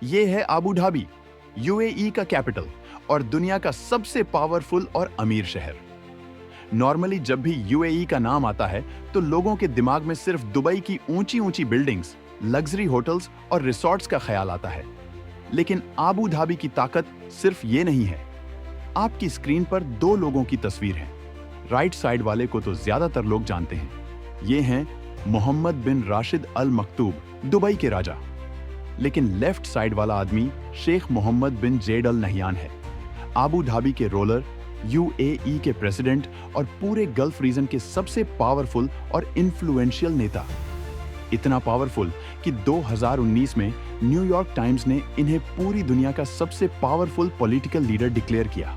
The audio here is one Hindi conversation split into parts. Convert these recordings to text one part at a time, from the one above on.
ये है आबू धाबी, यूएई का कैपिटल और दुनिया का सबसे पावरफुल और अमीर शहर। नॉर्मली जब भी यूएई का नाम आता है तो लोगों के दिमाग में सिर्फ दुबई की ऊंची ऊंची बिल्डिंग्स, लग्जरी होटल्स और रिसॉर्ट्स का ख्याल आता है। लेकिन आबू धाबी की ताकत सिर्फ ये नहीं है। आपकी स्क्रीन पर दो लोगों की तस्वीर है। राइट साइड वाले को तो ज्यादातर लोग जानते हैं। ये हैं मोहम्मद बिन राशिद अल मक्तूब, दुबई के राजा। लेकिन लेफ्ट साइड वाला आदमी शेख मोहम्मद बिन जेड अल नहियान है, आबू धाबी के रोलर, यूएई के प्रेसिडेंट और पूरे गल्फ रीजन के सबसे पावरफुल और इन्फ्लुएंशियल नेता। इतना पावरफुल कि 2019 में न्यूयॉर्क टाइम्स ने इन्हें पूरी दुनिया का सबसे पावरफुल पॉलिटिकल लीडर डिक्लेयर किया।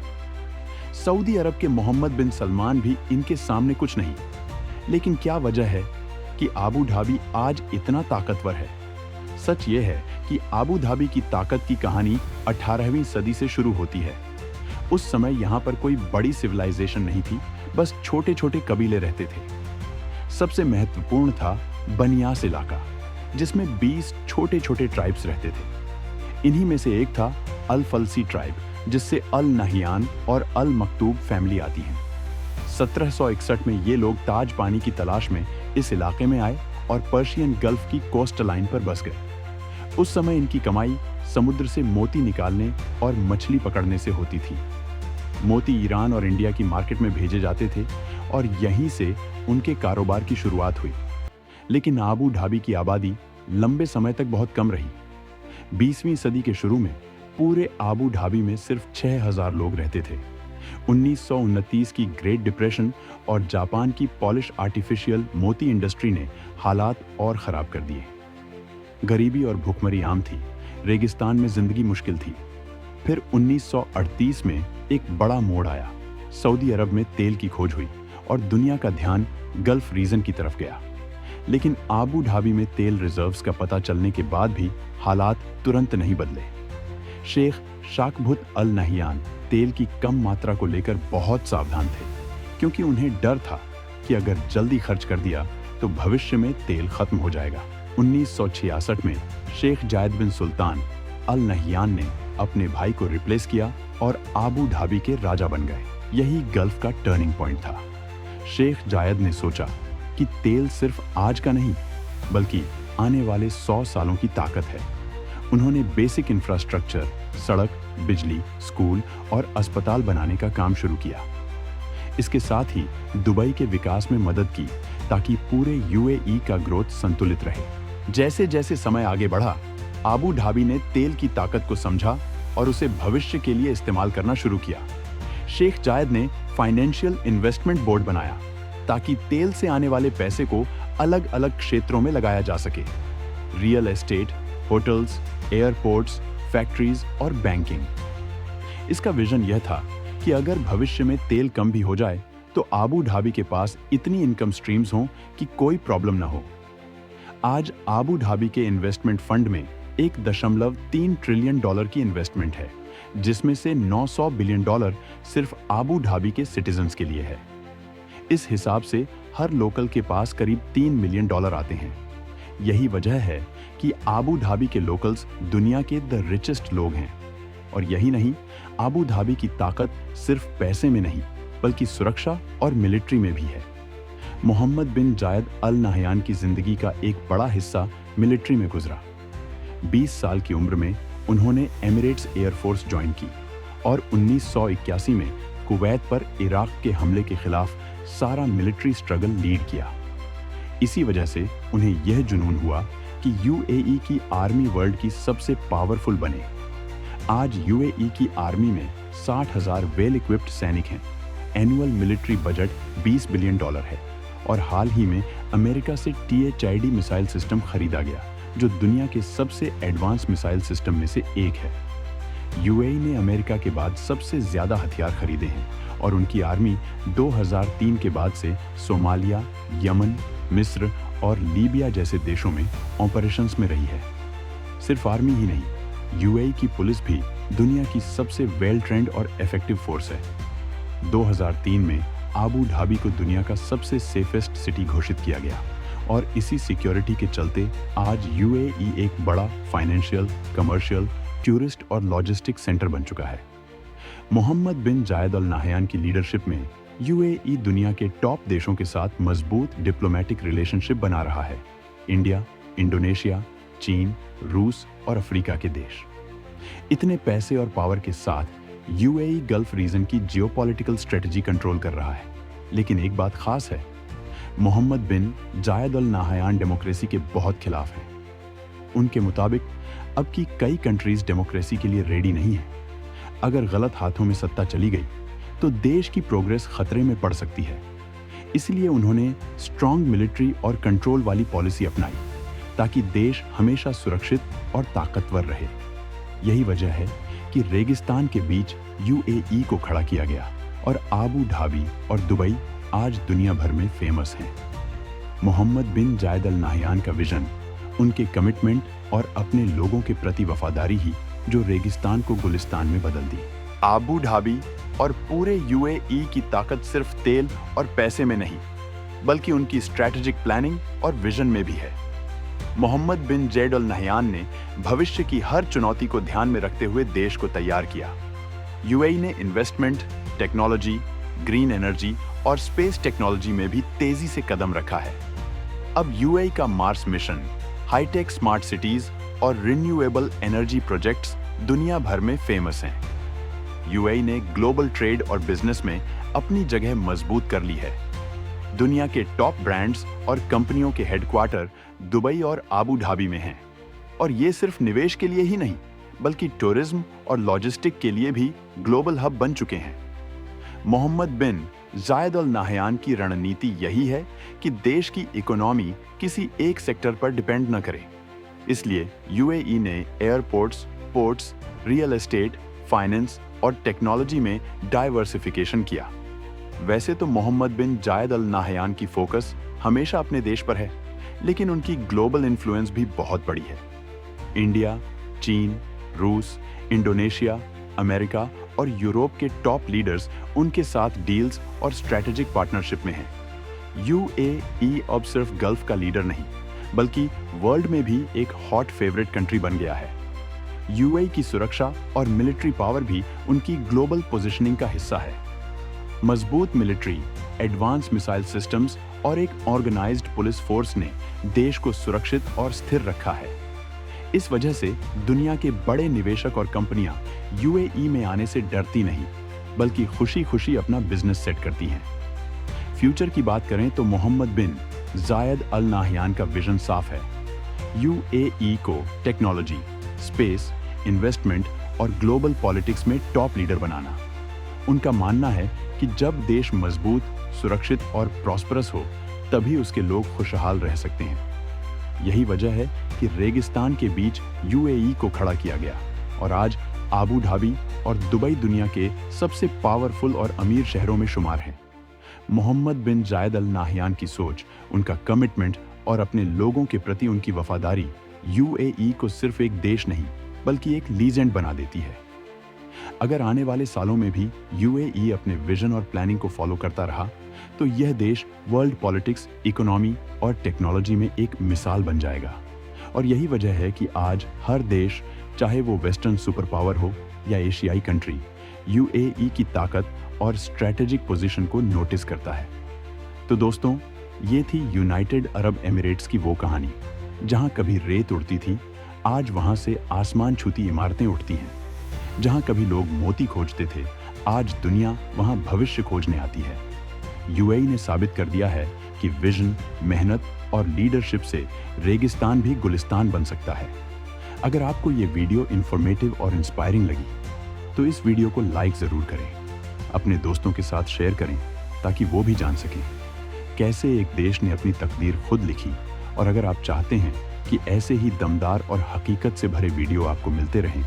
सऊदी अरब के मोहम्मद बिन सलमान भी इनके सामने कुछ नहीं। लेकिन क्या वजह है कि आबू धाबी आज इतना ताकतवर है? सच ये है कि आबू धाबी की ताकत की कहानी 18वीं सदी से शुरू होती है। उस समय यहाँ पर कोई बड़ी सिविलाइजेशन नहीं थी, बस छोटे छोटे कबीले रहते थे। सबसे महत्वपूर्ण था बनियास इलाका, जिसमें 20 छोटे छोटे ट्राइब्स रहते थे। इन्हीं में से एक था अल फलसी ट्राइब, जिससे अल नहियान और अल मक्तूब फैमिली आती हैं। 1761 में ये लोग ताज पानी की तलाश में इस इलाके में आए और पर्शियन गल्फ की कोस्ट लाइन पर बस गए। उस समय इनकी कमाई समुद्र से मोती निकालने और मछली पकड़ने से होती थी। मोती ईरान और इंडिया की मार्केट में भेजे जाते थे और यहीं से उनके कारोबार की शुरुआत हुई। लेकिन आबू धाबी की आबादी लंबे समय तक बहुत कम रही। 20वीं सदी के शुरू में पूरे आबू धाबी में सिर्फ 6000 लोग रहते थे। 1929 की ग्रेट डिप्रेशन और जापान की पॉलिश आर्टिफिशियल मोती इंडस्ट्री ने हालात और खराब कर दिए। गरीबी और भूखमरी आम थी, रेगिस्तान में जिंदगी मुश्किल थी। फिर 1938 में एक बड़ा मोड़ आया। सऊदी अरब में तेल की खोज हुई और दुनिया का ध्यान गल्फ रीजन की तरफ गया। लेकिन आबू धाबी में तेल रिजर्व्स का पता चलने के बाद भी हालात तुरंत नहीं बदले। शेख शाकभुत अल नहियान तेल की कम मात्रा को लेकर बहुत सावधान थे, क्योंकि उन्हें डर था कि अगर जल्दी खर्च कर दिया तो भविष्य में तेल खत्म हो जाएगा। 1966 में शेख जायद बिन सुल्तान अल नहियान ने अपने भाई को रिप्लेस किया और आबू धाबी के राजा बन गए। यही गल्फ का टर्निंग पॉइंट था। शेख जायद ने सोचा कि तेल सिर्फ आज का नहीं, बल्कि आने वाले 100 सालों की ताकत है। उन्होंने बेसिक इंफ्रास्ट्रक्चर, सड़क, बिजली, स्कूल और अस्पताल बनाने का काम शुरू किया। इसके साथ ही दुबई के विकास में मदद की, ताकि पूरे यूएई का ग्रोथ संतुलित रहे। जैसे जैसे समय आगे बढ़ा, आबू धाबी ने तेल की ताकत को समझा और उसे भविष्य के लिए इस्तेमाल करना शुरू किया। शेख जायद ने फाइनेंशियल इन्वेस्टमेंट बोर्ड बनाया, ताकि तेल से आने वाले पैसे को अलग अलग क्षेत्रों में लगाया जा सके। Real estate, hotels, airports, factories और बैंकिंग। इसका विजन यह था कि अगर भविष्य में तेल कम भी हो जाए तो आबू धाबी के पास इतनी इनकम स्ट्रीम्स हों कि कोई प्रॉब्लम ना हो। आज आबू धाबी के इन्वेस्टमेंट फंड में 1.3 ट्रिलियन डॉलर की इन्वेस्टमेंट है, जिसमें से 900 बिलियन डॉलर सिर्फ आबू धाबी के सिटीजन्स के लिए है। इस हिसाब से हर लोकल के पास करीब 3 मिलियन डॉलर आते हैं। यही वजह है कि आबू धाबी के लोकल्स दुनिया के द रिचेस्ट लोग हैं। और यही नहीं, आबू धाबी की ताकत सिर्फ पैसे में नहीं, बल्कि सुरक्षा और मिलिट्री में भी है। मोहम्मद बिन जायद अल नहयान की जिंदगी का एक बड़ा हिस्सा मिलिट्री में गुजरा। 20 साल की उम्र में उन्होंने एमिरेट्स एयरफोर्स ज्वाइन की और 1981 में कुवैत पर इराक के हमले के खिलाफ सारा मिलिट्री स्ट्रगल लीड किया। इसी वजह से उन्हें यह जुनून हुआ कि यूएई की आर्मी वर्ल्ड की सबसे पावरफुल बने। आज यूएई की आर्मी में 60,000 वेल इक्विप्ड सैनिक हैं। Annual military budget 20 billion dollar है और हाल ही में अमेरिका से THID मिसाइल सिस्टम खरीदा गया, जो दुनिया के सबसे एडवांस मिसाइल सिस्टम में से एक है। यूएई ने अमेरिका के बाद सबसे ज्यादा हथियार खरीदे हैं और उनकी आर्मी 2003 के बाद से सोमालिया, यमन, मिस्र और लीबिया जैसे देशों में ऑपरेशंस में रही है। सिर्फ आर्मी ही नहीं, यूएई की पुलिस भी दुनिया की सबसे वेल ट्रेंड और इफेक्टिव फोर्स है। 2003 में आबू धाबी को दुनिया का सबसे सेफेस्ट सिटी घोषित किया गया और इसी सिक्योरिटी के चलते आज यूएई एक बड़ा फाइनेंशियल, कमर्शियल, टूरिस्ट और लॉजिस्टिक सेंटर बन चुका है। मोहम्मद बिन जायद अल नाहयान की लीडरशिप में यूएई दुनिया के टॉप देशों के साथ मजबूत डिप्लोमेटिक रिलेशनशिप बना रहा है। इंडिया, इंडोनेशिया, चीन, रूस और अफ्रीका के देश। इतने पैसे और पावर के साथ यूएई गल्फ रीजन की जियोपॉलिटिकल स्ट्रेटजी कंट्रोल कर रहा है। लेकिन एक बात खास है, मोहम्मद बिन जायद अल नाहयान डेमोक्रेसी के बहुत खिलाफ हैं। उनके मुताबिक अब की कई कंट्रीज डेमोक्रेसी के लिए रेडी नहीं है। अगर गलत हाथों में सत्ता चली गई तो देश की प्रोग्रेस खतरे में पड़ सकती है। इसलिए उन्होंने स्ट्रॉन्ग मिलिट्री और कंट्रोल वाली पॉलिसी अपनाई ताकि देश हमेशा सुरक्षित और ताकतवर रहे। यही वजह है कि रेगिस्तान के बीच यूएई को खड़ा किया गया और आबू धाबी और दुबई आज दुनिया भर में फेमस हैं। मोहम्मद बिन जायद अल नाहयान का विजन, उनके कमिटमेंट और अपने लोगों के प्रति वफादारी ही जो रेगिस्तान को गुलिस्तान में बदल दी। आबू धाबी और पूरे यूएई की ताकत सिर्फ तेल और पैसे में नहीं, बल्कि उनकी स्ट्रैटेजिक प्लानिंग और विजन में भी है। मोहम्मद बिन जायद अल नाहयान ने भविष्य की हर चुनौती को ध्यान में रखते हुए देश को तैयार किया। यूएई ने इन्वेस्टमेंट, टेक्नोलॉजी, ग्रीन एनर्जी और स्पेस टेक्नोलॉजी में भी तेजी से कदम रखा है। अब यूएई का Mars mission, high tech smart cities और रिन्यूएबल एनर्जी प्रोजेक्ट्स दुनिया भर में फेमस हैं। यूएई ने ग्लोबल ट्रेड और बिजनेस में अपनी जगह मजबूत कर ली है। दुनिया के टॉप ब्रांड्स और कंपनियों के हेडक्वार्टर दुबई और आबू धाबी में हैं। और ये सिर्फ निवेश के लिए ही नहीं, बल्कि टूरिज्म और लॉजिस्टिक के लिए भी ग्लोबल हब बन चुके हैं। मोहम्मद बिन जायद अल नाहयान की रणनीति यही है कि देश की इकोनॉमी किसी एक सेक्टर पर डिपेंड न करे। इसलिए यूएई ने airports, ports, real estate, finance और टेक्नोलॉजी में डाइवर्सिफिकेशन किया। वैसे तो मोहम्मद बिन जायद अल नाहयान की फोकस हमेशा अपने देश पर है, लेकिन उनकी ग्लोबल इन्फ्लुएंस भी बहुत बड़ी है। इंडिया, चीन, रूस, इंडोनेशिया, अमेरिका और यूरोप के टॉप लीडर्स उनके साथ डील्स और स्ट्रैटेजिक पार्टनरशिप में हैं। यूएई अब सिर्फ गल्फ का लीडर नहीं, बल्कि वर्ल्ड में भी एक हॉट फेवरेट कंट्री बन गया है। यूएई की सुरक्षा और मिलिट्री पावर भी उनकी ग्लोबल पोजीशनिंग का हिस्सा है। मजबूत मिलिट्री, एडवांस मिसाइल सिस्टम्स और एक ऑर्गेनाइज्ड पुलिस फोर्स ने देश को सुरक्षित और स्थिर रखा है। इस वजह से दुनिया के बड़े निवेशक और कंपनियां यूएई में आने से डरती नहीं, बल्कि खुशी-खुशी अपना बिजनेस सेट करती हैं। फ्यूचर की बात करें तो मोहम्मद बिन जायद अल नाहयान का विजन साफ है। यूएई को टेक्नोलॉजी, स्पेस, इन्वेस्टमेंट और ग्लोबल पॉलिटिक्स में टॉप लीडर बनाना। उनका मानना है कि जब देश मजबूत, सुरक्षित और प्रॉस्परस हो, तभी उसके लोग खुशहाल रह सकते हैं। यही वजह है कि रेगिस्तान के बीच यूएई को खड़ा किया गया और आज आबू धाबी और दुबई दुनिया के सबसे पावरफुल और अमीर शहरों में शुमार हैं। मोहम्मद बिन जायद अल नाहयान की सोच, उनका कमिटमेंट और अपने लोगों के प्रति उनकी वफादारी यूएई को सिर्फ एक देश नहीं, बल्कि एक लीजेंड बना देती है। अगर आने वाले सालों में भी यूएई अपने विजन और प्लानिंग को फॉलो करता रहा, तो यह देश वर्ल्ड पॉलिटिक्स, इकोनॉमी और टेक्नोलॉजी में एक मिसाल बन जाएगा। और यही वजह है कि आज हर देश, चाहे वो वेस्टर्न सुपर पावर हो या एशियाई कंट्री, यूएई की ताकत और स्ट्रैटेजिक पोजीशन को नोटिस करता है। तो दोस्तों, ये थी यूनाइटेड अरब एमिरेट्स की वो कहानी जहां कभी रेत उड़ती थी, आज वहां से आसमान छूती इमारतें उठती हैं। जहां कभी लोग मोती खोजते थे, आज दुनिया वहां भविष्य खोजने आती है। यूएई ने साबित कर दिया है कि विजन, मेहनत और लीडरशिप से रेगिस्तान भी गुलिस्तान बन सकता है। अगर आपको ये वीडियो इंफॉर्मेटिव और इंस्पायरिंग लगी, तो इस वीडियो को लाइक जरूर करें, अपने दोस्तों के साथ शेयर करें ताकि वो भी जान सकें कैसे एक देश ने अपनी तकदीर खुद लिखी। और अगर आप चाहते हैं कि ऐसे ही दमदार और हकीकत से भरे वीडियो आपको मिलते रहें,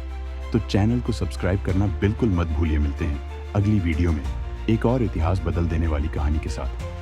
तो चैनल को सब्सक्राइब करना बिल्कुल मत भूलिए। मिलते हैं अगली वीडियो में एक और इतिहास बदल देने वाली कहानी के साथ।